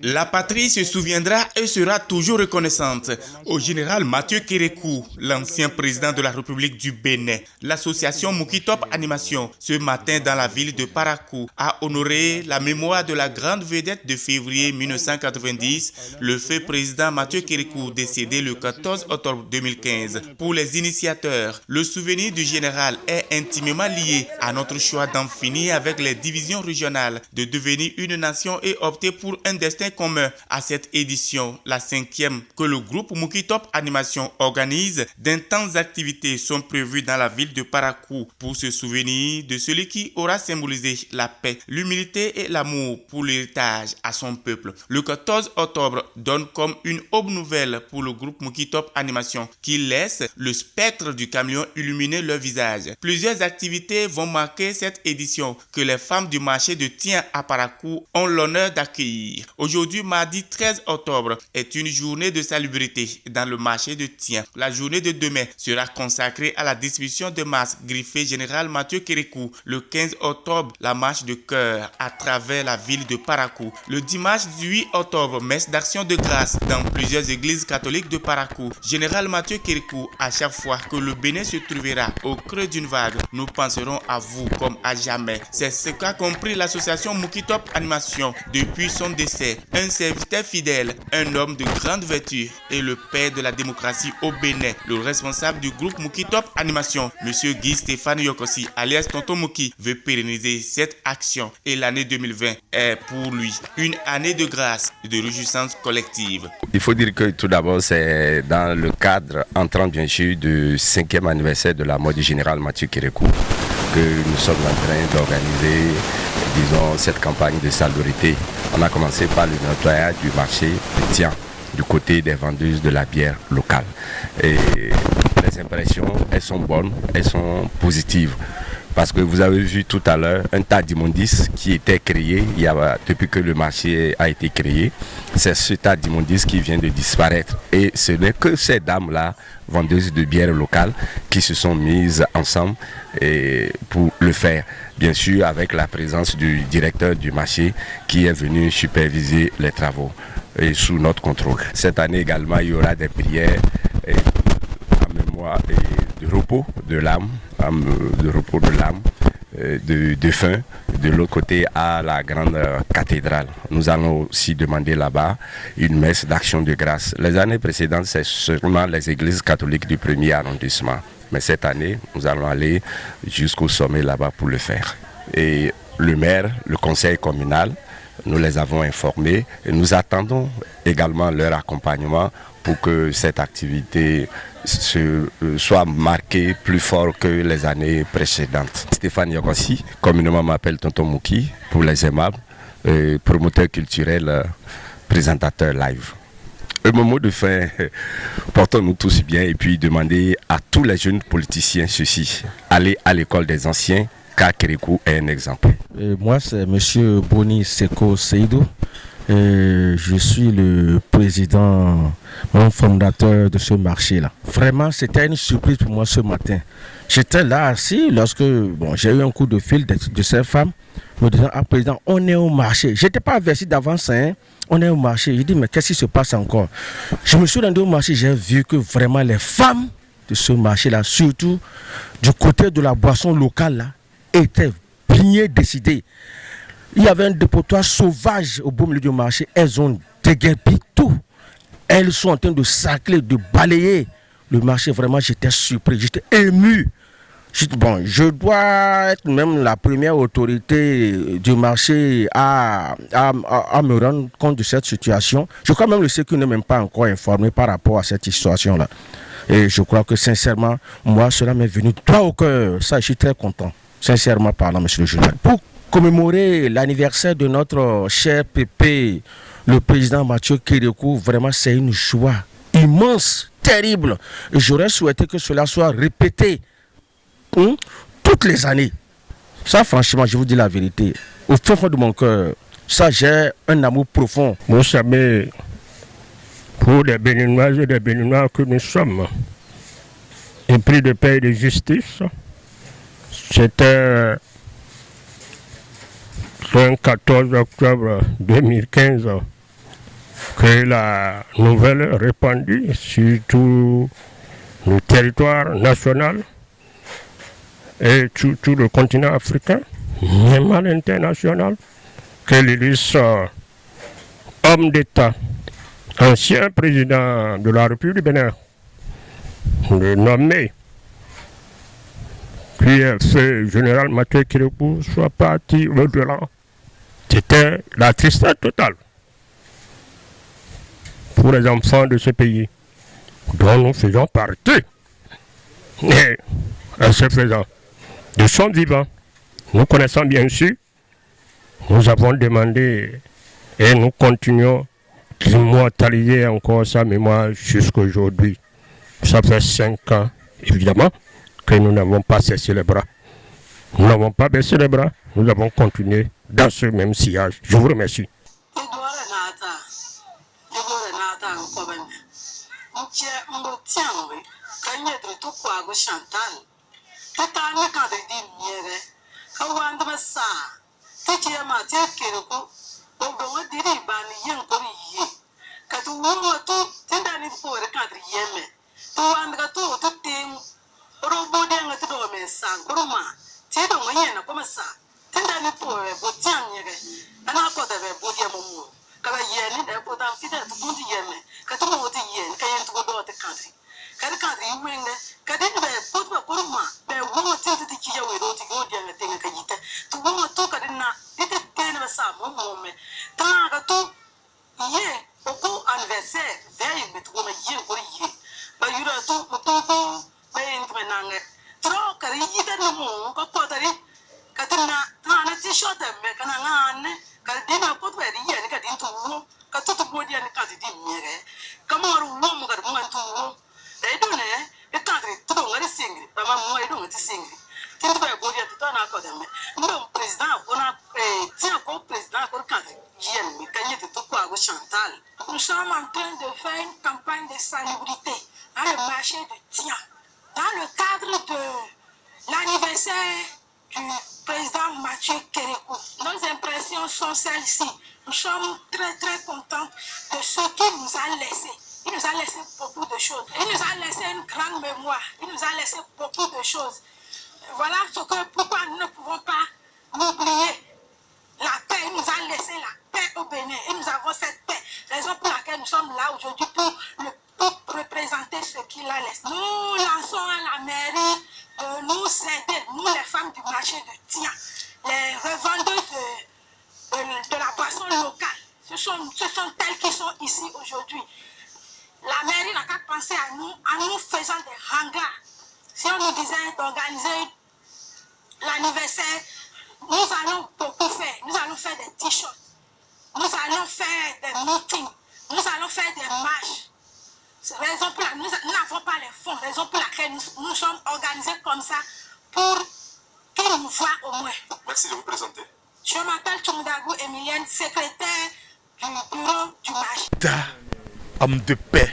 La patrie se souviendra et sera toujours reconnaissante au général Mathieu Kérékou, l'ancien président de la République du Bénin. L'association Moukitop Animation, ce matin dans la ville de Parakou, a honoré la mémoire de la grande vedette de février 1990, le feu président Mathieu Kérékou, décédé le 14 octobre 2015. Pour les initiateurs, le souvenir du général est intimement lié à notre choix d'en finir avec les divisions régionales, de devenir une nation et opter pour un destin commun. À cette édition, la 5e que le groupe Moukitop Animation organise, d'intenses activités sont prévues dans la ville de Parakou pour se souvenir de celui qui aura symbolisé la paix, l'humilité et l'amour pour l'héritage à son peuple. Le 14 octobre donne comme une aube nouvelle pour le groupe Moukitop Animation qui laisse le spectre du camion illuminer leur visage. Plusieurs activités vont marquer cette édition que les femmes du marché de Tien à Parakou ont l'honneur d'accueillir. Aujourd'hui, mardi 13 octobre, est une journée de salubrité dans le marché de Tien. La journée de demain sera consacrée à la distribution de masques griffés général Mathieu Kérékou. Le 15 octobre, la marche de cœur à travers la ville de Parakou. Le dimanche 18 octobre, messe d'action de grâce dans plusieurs églises catholiques de Parakou. Général Mathieu Kérékou, à chaque fois que le Bénin se trouvera au creux d'une vague, nous penserons à vous comme à jamais. C'est ce qu'a compris l'association Moukitop Animation depuis son décès. Un serviteur fidèle, un homme de grande vertu et le père de la démocratie au Bénin. Le responsable du groupe Moukitop Animation, Monsieur Guy Stéphane Yokossi, alias Tonton Mouki, veut pérenniser cette action et l'année 2020 est pour lui une année de grâce et de réjouissance collective. Il faut dire que tout d'abord, c'est dans le cadre entrant bien sûr du 5e anniversaire de la mort du général Mathieu Kérékou que nous sommes en train d'organiser, disons, cette campagne de salubrité. On a commencé par le nettoyage du marché de Tien, du côté des vendeuses de la bière locale. Et les impressions, elles sont bonnes, elles sont positives. Parce que vous avez vu tout à l'heure un tas d'immondices qui était créé depuis que le marché a été créé. C'est ce tas d'immondices qui vient de disparaître. Et ce n'est que ces dames-là, vendeuses de bière locale, qui se sont mises ensemble pour le faire. Bien sûr, avec la présence du directeur du marché qui est venu superviser les travaux et sous notre contrôle. Cette année également, il y aura des prières en mémoire de repos de l'âme, de défunts, de l'autre côté à la grande cathédrale. Nous allons aussi demander là-bas une messe d'action de grâce. Les années précédentes, c'est seulement les églises catholiques du 1er arrondissement. Mais cette année, nous allons aller jusqu'au sommet là-bas pour le faire. Et le maire, le conseil communal, nous les avons informés et nous attendons également leur accompagnement pour que cette activité soit marquée plus fort que les années précédentes. Stéphane Yokossi, communément m'appelle Tonton Mouki, pour les aimables, promoteur culturel, présentateur live. Un mot de fin, portons-nous tous bien et puis demander à tous les jeunes politiciens ceci, allez à l'école des anciens, car Kérékou est un exemple. Moi, c'est M. Boni Seko Seydou. Je suis le président, fondateur de ce marché-là. Vraiment, c'était une surprise pour moi ce matin. J'étais là assis lorsque j'ai eu un coup de fil de cette femme me disant, ah président, on est au marché. Je n'étais pas averti d'avance, hein. On est au marché. Je dis, mais qu'est-ce qui se passe encore? Je me suis rendu au marché, j'ai vu que vraiment les femmes de ce marché-là, surtout du côté de la boisson locale, là, étaient bien décidées. Il y avait un dépotoir sauvage au beau milieu du marché. Elles ont déguerpi tout. Elles sont en train de sacler, de balayer le marché. Vraiment, j'étais surpris, j'étais ému. Je dois être même la première autorité du marché à me rendre compte de cette situation. Je crois même le CQ n'est même pas encore informé par rapport à cette situation-là. Et je crois que sincèrement, moi, cela m'est venu droit au cœur. Ça, je suis très content. Sincèrement parlant, monsieur le journal. Pour commémorer l'anniversaire de notre cher pépé, le président Mathieu Kérékou, vraiment c'est une joie immense, terrible. Et j'aurais souhaité que cela soit répété toutes les années. Ça, franchement, je vous dis la vérité. Au fond de mon cœur, ça, j'ai un amour profond. Vous savez, pour les Béninoises et les Béninois que nous sommes, épris de paix et de justice, c'était le 14 octobre 2015 que la nouvelle répandue sur tout le territoire national et tout le continent africain, même à l'international, que l'illustre homme d'État, ancien président de la République du Bénin, le nommé, puis ce général Mathieu Kérékou soit parti au-delà. C'était la tristesse totale pour les enfants de ce pays dont nous faisons partie. Et en ce faisant, de son vivant, nous connaissons bien sûr, nous avons demandé et nous continuons d'immortaliser encore sa mémoire jusqu'à aujourd'hui. Ça fait 5 ans, évidemment, que nous n'avons pas cessé les bras. Nous n'avons pas baissé les bras, nous avons continué dans ce même sillage. Je vous remercie. Nous sommes en train de faire une campagne de salubrité dans le marché de Tian, dans le cadre de l'anniversaire du président Mathieu Kérékou. Nos impressions sont celles-ci. Nous sommes très très contents de ce qu'il nous a laissé. Il nous a laissé beaucoup de choses. Il nous a laissé une grande mémoire. Il nous a laissé beaucoup de choses. Voilà pourquoi nous ne pouvons pas l'oublier. La paix, il nous a laissé la paix au Bénin. Et nous avons cette paix. Raison pour laquelle nous sommes là aujourd'hui pour représenter ce qu'il a laissé. Nous lançons à la mairie de nous aider, nous les femmes du marché de Tian, les revendeuses de la boisson locale. Ce sont elles qui sont ici aujourd'hui. La mairie n'a qu'à penser à nous faisant des hangars. Si on nous disait d'organiser l'anniversaire, nous allons beaucoup faire. Nous allons faire des t-shirts. Nous allons faire des meetings. Nous allons faire des marches. C'est raison pour laquelle nous n'avons pas les fonds. Raison pour laquelle nous sommes organisés comme ça pour qu'ils nous voient au moins. Merci de vous présenter. Je m'appelle Tchoumdagou Emilienne, secrétaire du bureau du marché. Homme de paix,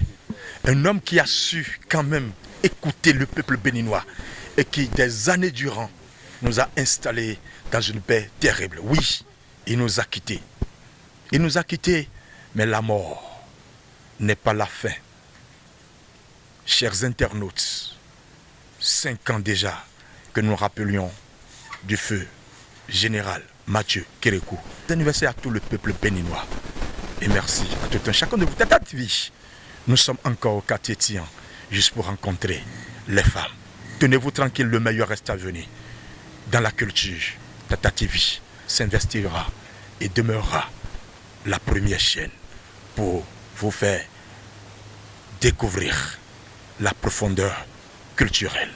un homme qui a su quand même écouter le peuple béninois et qui des années durant nous a installés dans une paix terrible. Oui, il nous a quittés. Il nous a quittés, mais la mort n'est pas la fin. Chers internautes, 5 ans déjà que nous rappelions du feu général Mathieu Kérékou. Anniversaire à tout le peuple béninois. Et merci à tout un chacun de vous. Tata TV, nous sommes encore au quartier Tian, juste pour rencontrer les femmes. Tenez-vous tranquille, le meilleur reste à venir. Dans la culture, Tata TV s'investira et demeurera la première chaîne pour vous faire découvrir la profondeur culturelle